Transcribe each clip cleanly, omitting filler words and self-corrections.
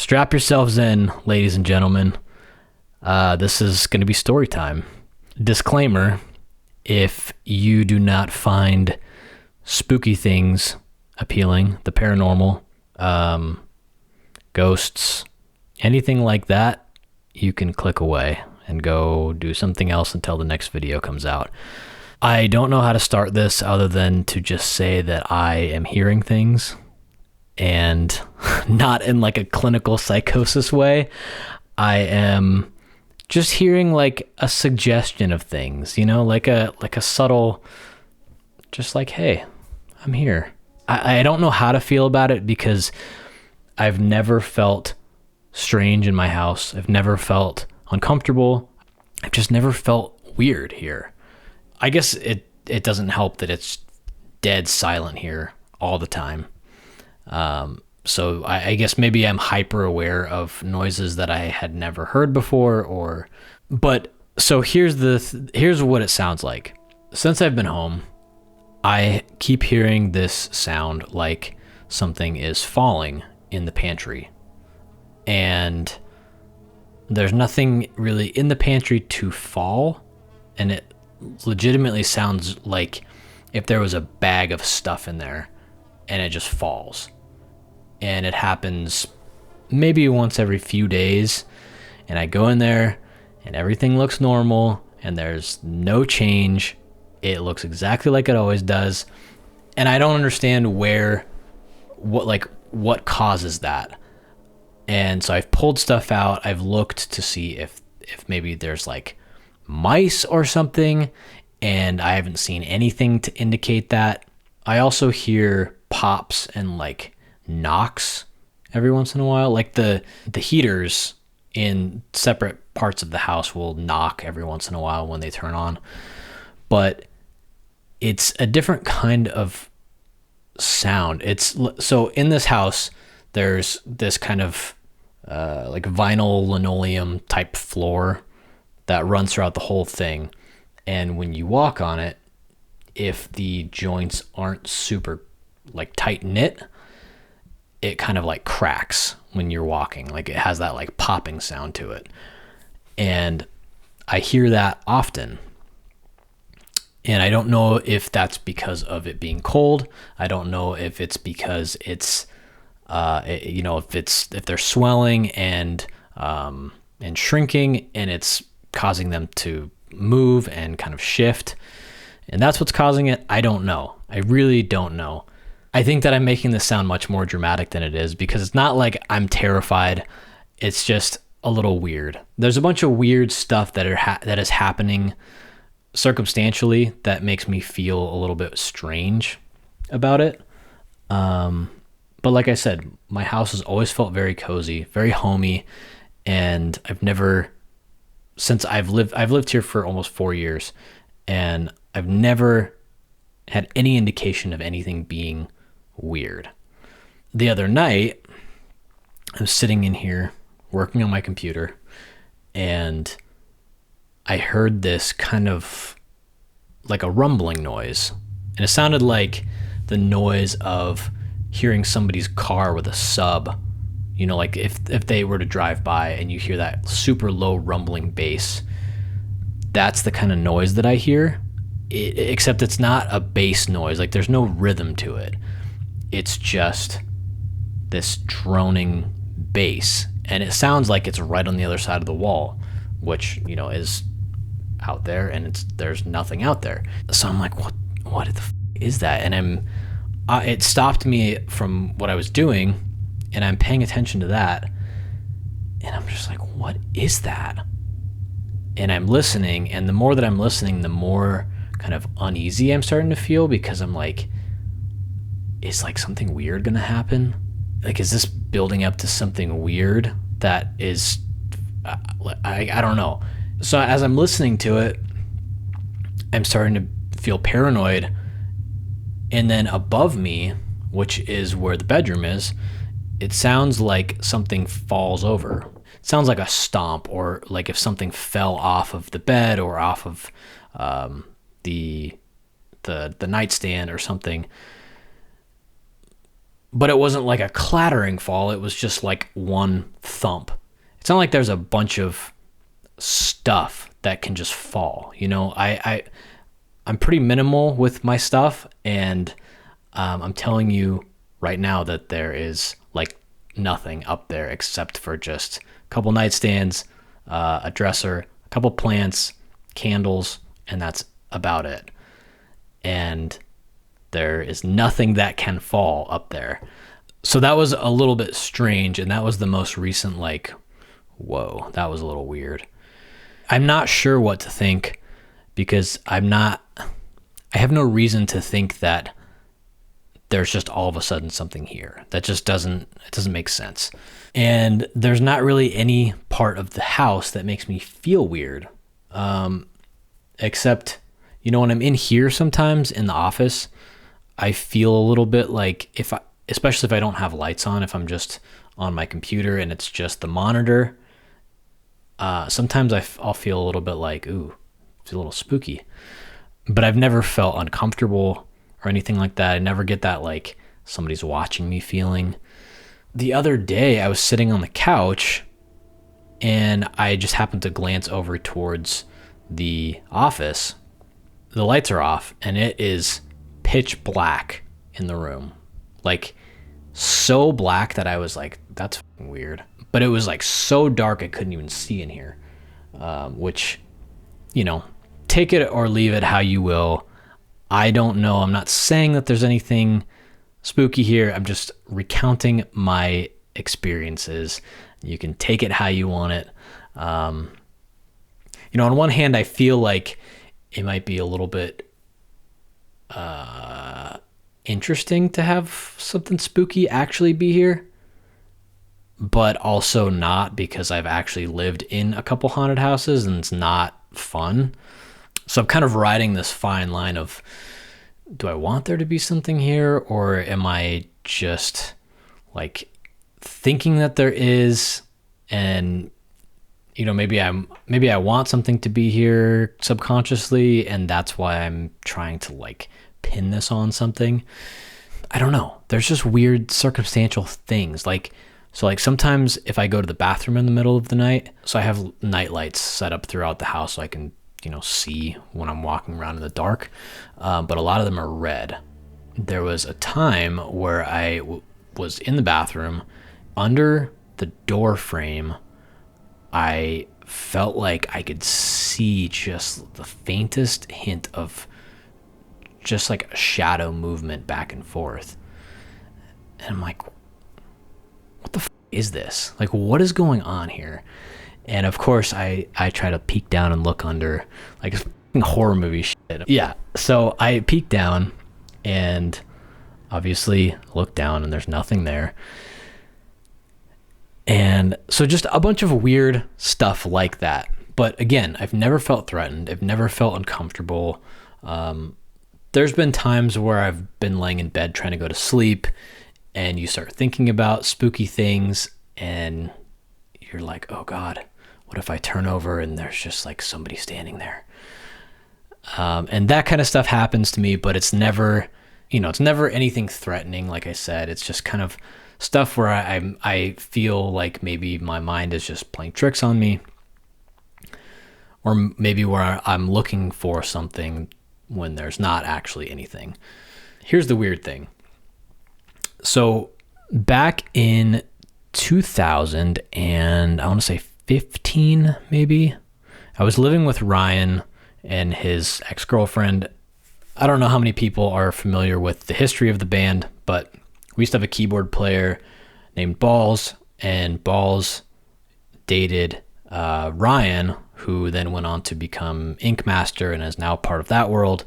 Strap yourselves in, ladies and gentlemen. This is going to be story time. Disclaimer, if you do not find spooky things appealing, the paranormal, ghosts, anything like that, you can click away and go do something else until the next video comes out. I don't know how to start this other than to just say that I am hearing things, and not in like a clinical psychosis way. I am just hearing like a suggestion of things, like a subtle, just like, hey, I'm here. I don't know how to feel about it because I've never felt strange in my house. I've never felt uncomfortable. I've just never felt weird here. I guess it doesn't help that it's dead silent here all the time. So I guess maybe I'm hyper aware of noises that I had never heard before, but so here's what it sounds like. Since I've been home, I keep hearing this sound like something is falling in the pantry, and there's nothing really in the pantry to fall, and it legitimately sounds like if there was a bag of stuff in there and it just falls. And it happens maybe once every few days, and I go in there and everything looks normal and there's no change. It looks exactly like it always does, and I don't understand what causes that. And so I've pulled stuff out. I've looked to see if maybe there's like mice or something, and I haven't seen anything to indicate that. I also hear pops and like knocks every once in a while. Like the heaters in separate parts of the house will knock every once in a while when they turn on, but it's a different kind of sound. So in this house there's this kind of like vinyl linoleum type floor that runs throughout the whole thing, and when you walk on it, if the joints aren't super like tight knit, it kind of like cracks when you're walking. Like it has that like popping sound to it. And I hear that often. And I don't know if that's because of it being cold. I don't know if it's because it's, if they're swelling and shrinking, and it's causing them to move and kind of shift. And that's what's causing it. I don't know. I really don't know. I think that I'm making this sound much more dramatic than it is, because it's not like I'm terrified. It's just a little weird. There's a bunch of weird stuff that is happening circumstantially that makes me feel a little bit strange about it. But like I said, my house has always felt very cozy, very homey, and since I've lived here for almost 4 years, and I've never had any indication of anything being weird. The other night, I was sitting in here working on my computer, and I heard this kind of like a rumbling noise, and it sounded like the noise of hearing somebody's car with a sub, like if they were to drive by and you hear that super low rumbling bass. That's the kind of noise that I hear, except it's not a bass noise. Like there's no rhythm to it. It's just this droning bass, and it sounds like it's right on the other side of the wall, which is out there, and there's nothing out there. So I'm like, what the is that? And it stopped me from what I was doing, and I'm paying attention to that, and I'm just like, what is that? And I'm listening, and the more that I'm listening, the more kind of uneasy I'm starting to feel, because I'm like, is like something weird gonna happen? Like, is this building up to something weird that is, I don't know. So as I'm listening to it, I'm starting to feel paranoid. And then above me, which is where the bedroom is, it sounds like something falls over. It sounds like a stomp, or like if something fell off of the bed or off of the nightstand or something. but it wasn't like a clattering fall. It was just like one thump. It's not like there's a bunch of stuff that can just fall. You know, I'm pretty minimal with my stuff, and I'm telling you right now that there is like nothing up there except for just a couple nightstands, a dresser, a couple plants, candles, and that's about it. And there is nothing that can fall up there. So that was a little bit strange, and that was the most recent, like, whoa, that was a little weird. I'm not sure what to think, because I have no reason to think that there's just all of a sudden something here. That just doesn't make sense. And there's not really any part of the house that makes me feel weird. Except, you know, when I'm in here sometimes in the office, I feel a little bit like especially if I don't have lights on, if I'm just on my computer and it's just the monitor, sometimes I'll feel a little bit like, ooh, it's a little spooky. But I've never felt uncomfortable or anything like that. I never get that like somebody's watching me feeling. The other day I was sitting on the couch and I just happened to glance over towards the office. The lights are off and it is pitch black in the room. Like so black that I was like, that's fucking weird. But it was like so dark I couldn't even see in here. Which, you know, take it or leave it how you will. I don't know. I'm not saying that there's anything spooky here. I'm just recounting my experiences. You can take it how you want it. You know, on one hand, I feel like it might be a little bit interesting to have something spooky actually be here, but also not, because I've actually lived in a couple haunted houses and it's not fun. So I'm kind of riding this fine line of, do I want there to be something here, or am I just like thinking that there is, and you know, maybe I want something to be here subconsciously, and that's why I'm trying to like pin this on something. I don't know. There's just weird circumstantial things. Like sometimes if I go to the bathroom in the middle of the night, so I have night lights set up throughout the house so I can, you know, see when I'm walking around in the dark. But a lot of them are red. There was a time where I was in the bathroom under the door frame. I felt like I could see just the faintest hint of just like a shadow movement back and forth. And I'm like, what the is this? Like, what is going on here? And of course, I try to peek down and look under, like a horror movie shit. Yeah, so I peek down and obviously look down and there's nothing there. And so just a bunch of weird stuff like that. But again, I've never felt threatened. I've never felt uncomfortable. There's been times where I've been laying in bed trying to go to sleep and you start thinking about spooky things and you're like, oh God, what if I turn over and there's just like somebody standing there? And that kind of stuff happens to me, but it's never, you know, it's never anything threatening. Like I said, it's just kind of stuff where I feel like maybe my mind is just playing tricks on me, or maybe where I'm looking for something when there's not actually anything. Here's the weird thing. So back in 2000 and I want to say 15, maybe, I was living with Ryan and his ex-girlfriend. I don't know how many people are familiar with the history of the band, but we used to have a keyboard player named Balls, and Balls dated Ryan, who then went on to become Ink Master and is now part of that world.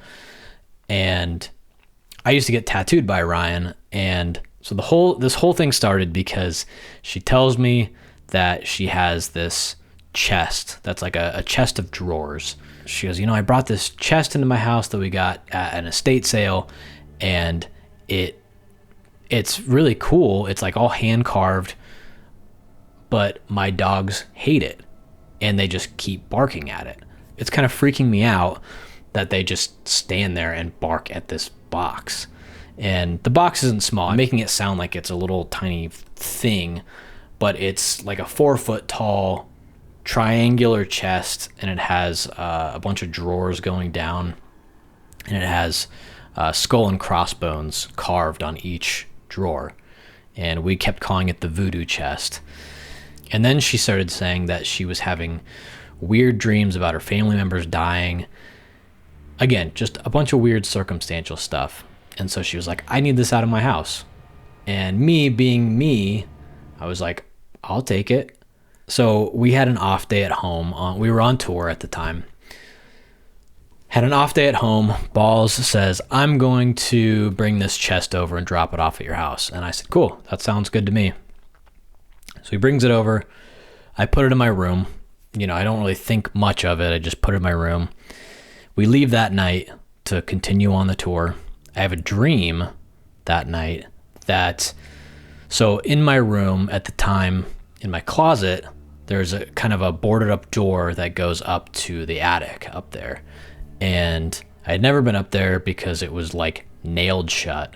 And I used to get tattooed by Ryan, and so this whole thing started because she tells me that she has this chest that's like a chest of drawers. She goes, you know, I brought this chest into my house that we got at an estate sale, and it's really cool. It's like all hand carved, but my dogs hate it and they just keep barking at it. It's kind of freaking me out that they just stand there and bark at this box. And the box isn't small. I'm making it sound like it's a little tiny thing, but it's like a 4-foot tall triangular chest, and it has a bunch of drawers going down, and it has skull and crossbones carved on each drawer. And we kept calling it the voodoo chest. And then she started saying that she was having weird dreams about her family members dying. Again, just a bunch of weird circumstantial stuff. And so she was like, I need this out of my house. And me being me, I was like, I'll take it. So we had an off day at home. We were on tour at the time. Had an off day at home. Balls says, I'm going to bring this chest over and drop it off at your house. And I said, cool, that sounds good to me. So he brings it over. I put it in my room. I don't really think much of it. I just put it in my room. We leave that night to continue on the tour. I have a dream that night so in my room at the time, in my closet, there's a kind of a boarded up door that goes up to the attic up there. And I had never been up there because it was like nailed shut.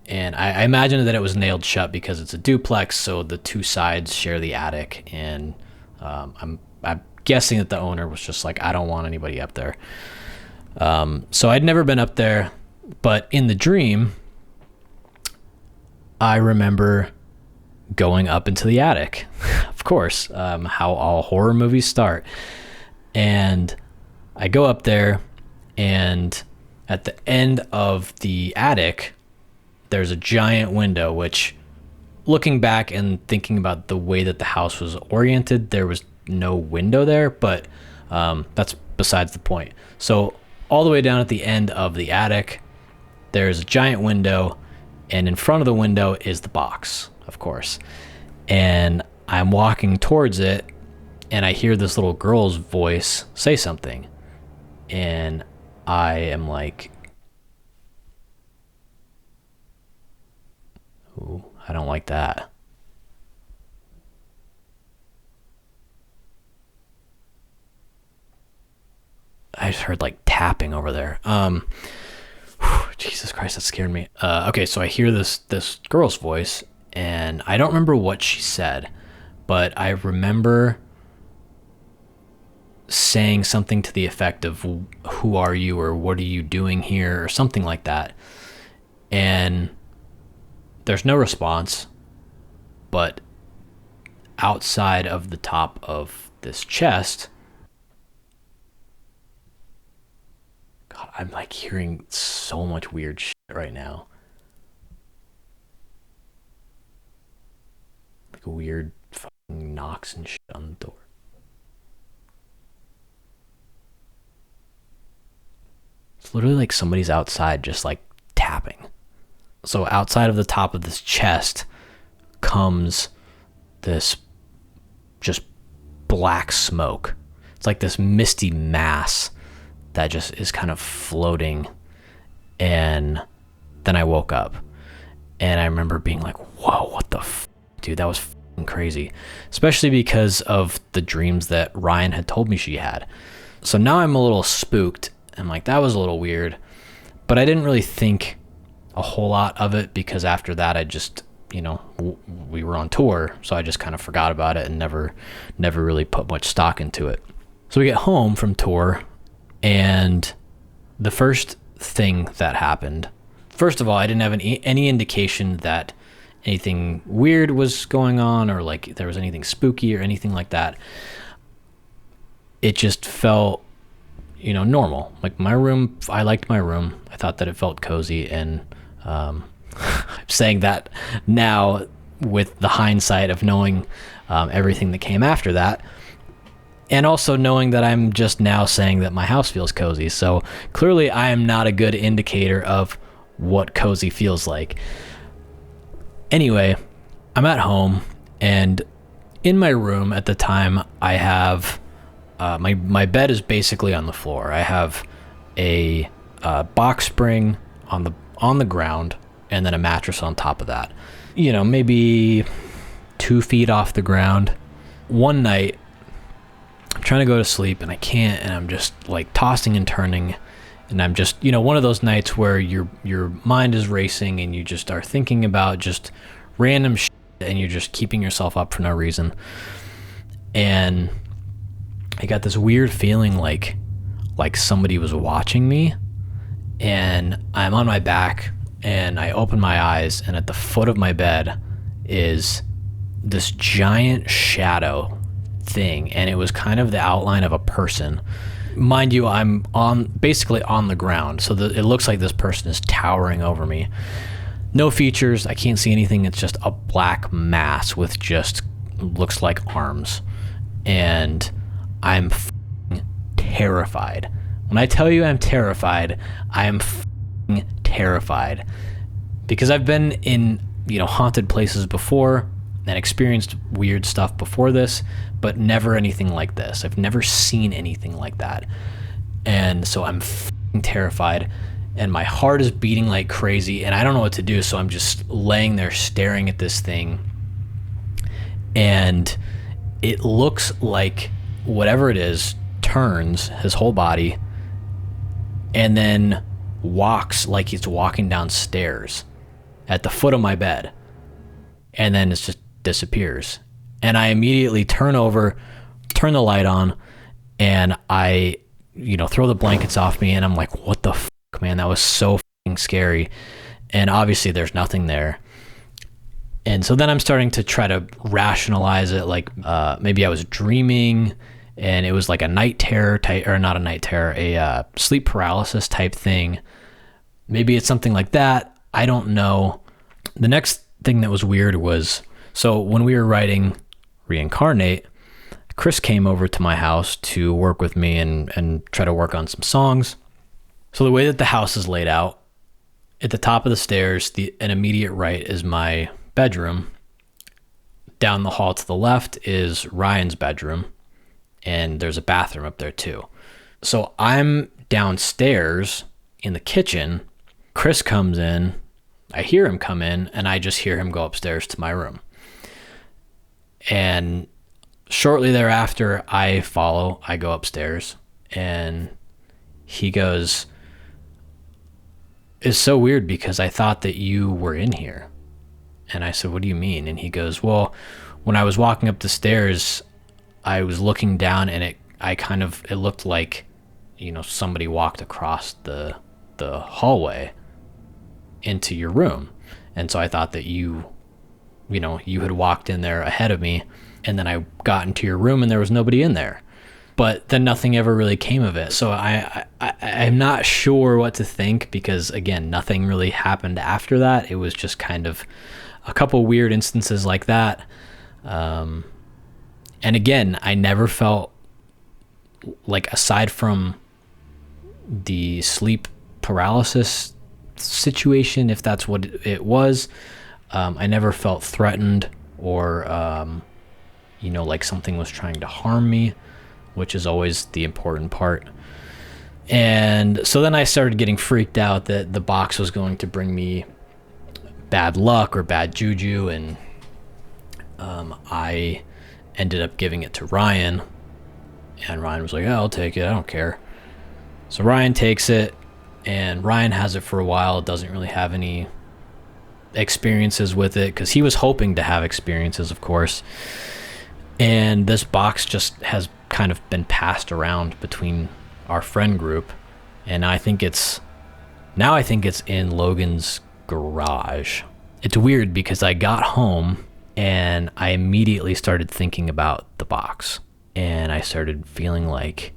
And I imagined that it was nailed shut because it's a duplex, so the two sides share the attic. And I'm guessing that the owner was just like, I don't want anybody up there. So I'd never been up there. But in the dream, I remember going up into the attic, of course, how all horror movies start. And I go up there, and at the end of the attic, there's a giant window, which, looking back and thinking about the way that the house was oriented, there was no window there, but that's besides the point. So all the way down at the end of the attic, there's a giant window, and in front of the window is the box, of course. And I'm walking towards it, and I hear this little girl's voice say something. And I am like, ooh, I don't like that. I just heard like tapping over there. Jesus Christ, that scared me. Okay, so I hear this girl's voice, and I don't remember what she said, but I remember saying something to the effect of, who are you, or what are you doing here, or something like that. And there's no response, but outside of the top of this chest, God, I'm like hearing so much weird shit right now. Like weird fucking knocks and shit on the door. It's literally like somebody's outside just like tapping. So outside of the top of this chest comes this just black smoke. It's like this misty mass that just is kind of floating. And then I woke up, and I remember being like, whoa, what the dude, that was fucking crazy. Especially because of the dreams that Ryan had told me she had. So now I'm a little spooked. I'm like, that was a little weird, but I didn't really think a whole lot of it, because after that I just, we were on tour, so I just kind of forgot about it and never really put much stock into it. So we get home from tour, and the first thing that happened, first of all, I didn't have any indication that anything weird was going on, or like there was anything spooky or anything like that. It just felt, normal. Like my room, I liked my room. I thought that it felt cozy, and I'm saying that now with the hindsight of knowing everything that came after that, and also knowing that I'm just now saying that my house feels cozy. So clearly I am not a good indicator of what cozy feels like. Anyway, I'm at home, and in my room at the time, I have my bed is basically on the floor. I have a box spring on the ground, and then a mattress on top of that. Maybe 2 feet off the ground. One night, I'm trying to go to sleep, and I can't, and I'm just like tossing and turning, And I'm just, one of those nights where your mind is racing and you just are thinking about just random shit and you're just keeping yourself up for no reason. And I got this weird feeling like somebody was watching me, and I'm on my back and I open my eyes, and at the foot of my bed is this giant shadow thing, and it was kind of the outline of a person. Mind you, I'm basically on the ground, so it looks like this person is towering over me. No features, I can't see anything. It's just a black mass with just looks like arms. And I'm terrified. When I tell you I'm terrified, I am terrified. Because I've been in, haunted places before and experienced weird stuff before this, but never anything like this. I've never seen anything like that. And so I'm terrified, and my heart is beating like crazy, and I don't know what to do, so I'm just laying there staring at this thing. And it looks like whatever it is turns his whole body and then walks like he's walking downstairs at the foot of my bed, and then it just disappears. And I immediately turn over, turn the light on, and I throw the blankets off me, and I'm like, what the fuck, man? That was so fucking scary. And obviously there's nothing there. And so then I'm starting to try to rationalize it, like maybe I was dreaming and it was like a night terror type, or not a night terror, a sleep paralysis type thing. Maybe it's something like that. I don't know. The next thing that was weird was, so when we were writing Reincarnate, Chris came over to my house to work with me and try to work on some songs. So the way that the house is laid out, at the top of the stairs, an immediate right is my bedroom. Down the hall to the left is Ryan's bedroom, and there's a bathroom up there too. So I'm downstairs in the kitchen. Chris comes in, I hear him come in, and I just hear him go upstairs to my room. And shortly thereafter, I go upstairs, and he goes, "It's so weird because I thought that you were in here." And I said, "What do you mean?" And he goes, "Well, when I was walking up the stairs, I was looking down, and it looked like, somebody walked across the hallway into your room. And so I thought that you had walked in there ahead of me, and then I got into your room and there was nobody in there." But then nothing ever really came of it. So I'm not sure what to think, because again, nothing really happened after that. It was just kind of a couple weird instances like that. And again, I never felt like, aside from the sleep paralysis situation, if that's what it was, I never felt threatened or, like something was trying to harm me, which is always the important part. And so then I started getting freaked out that the box was going to bring me bad luck or bad juju, and I ended up giving it to Ryan, and Ryan was like, "Oh, I'll take it, I don't care." So Ryan takes it, and Ryan has it for a while, doesn't really have any experiences with it, because he was hoping to have experiences, of course. And this box just has kind of been passed around between our friend group, and I think it's in Logan's garage. It's weird because I got home and I immediately started thinking about the box, and I started feeling like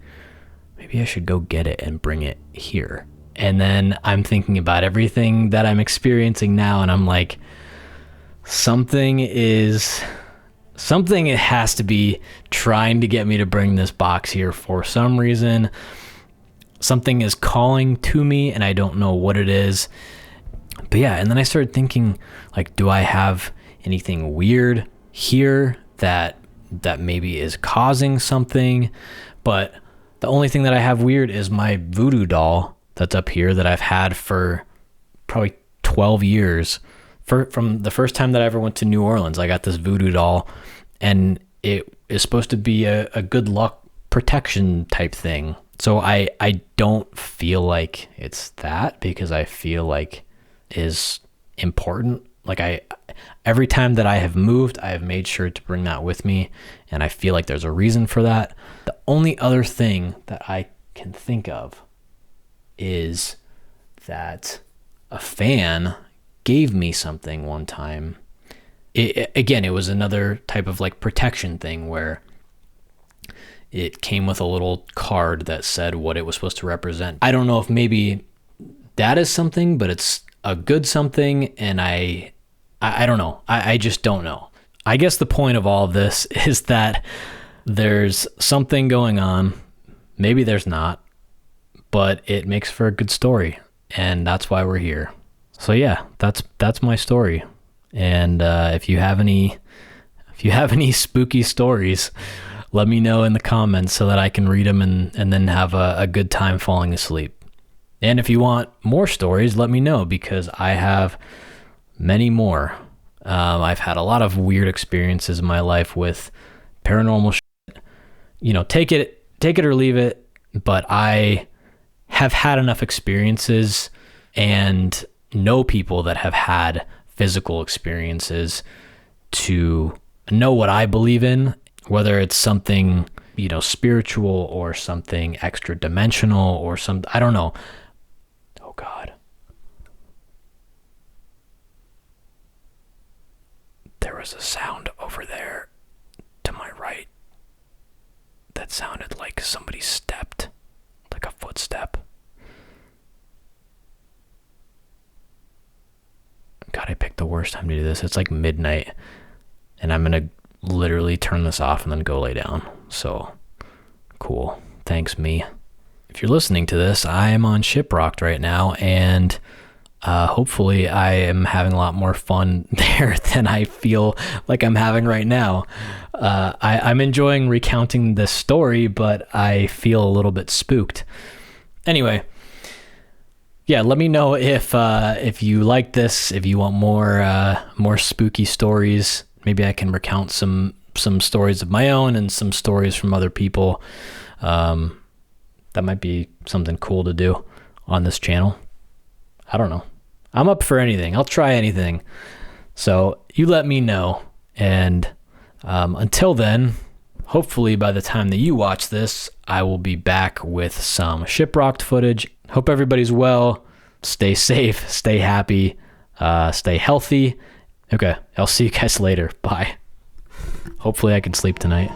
maybe I should go get it and bring it here. And then I'm thinking about everything that I'm experiencing now, and I'm like, something has to be trying to get me to bring this box here for some reason. Something is calling to me, and I don't know what it is. But yeah, and then I started thinking, like, do I have anything weird here that maybe is causing something? But the only thing that I have weird is my voodoo doll that's up here that I've had for probably 12 years. From the first time that I ever went to New Orleans, I got this voodoo doll, and it is supposed to be a good luck protection type thing. So I don't feel like it's that, because I feel like is important. Like every time that I have moved, I have made sure to bring that with me, and I feel like there's a reason for that. The only other thing that I can think of is that a fan gave me something one time. Again, it was another type of like protection thing where it came with a little card that said what it was supposed to represent. I don't know if maybe that is something, but it's a good something, and I don't know. I just don't know. I guess the point of all of this is that there's something going on. Maybe there's not, but it makes for a good story, and that's why we're here. So yeah, that's my story. And if you have any spooky stories, let me know in the comments so that I can read them and then have a good time falling asleep. And if you want more stories, let me know, because I have many more. I've had a lot of weird experiences in my life with paranormal shit. You know, take it or leave it, but I have had enough experiences and know people that have had physical experiences to know what I believe in, whether it's something, you know, spiritual or something extra dimensional or I don't know. Oh God. There was a sound over there to my right that sounded like somebody stepped, like a footstep. God, I picked the worst time to do this. It's like midnight, and I'm going to literally turn this off and then go lay down. So, cool. Thanks, me. If you're listening to this, I am on Shiprocked right now, and hopefully I am having a lot more fun there than I feel like I'm having right now. I'm enjoying recounting this story, but I feel a little bit spooked. Anyway, yeah, let me know if you like this, if you want more spooky stories. Maybe I can recount some stories of my own and some stories from other people. That might be something cool to do on this channel. I don't know. I'm up for anything. I'll try anything. So you let me know. And until then, hopefully by the time that you watch this, I will be back with some Shiprocked footage. Hope everybody's well. Stay safe, stay happy, stay healthy. Okay, I'll see you guys later. Bye. Hopefully I can sleep tonight.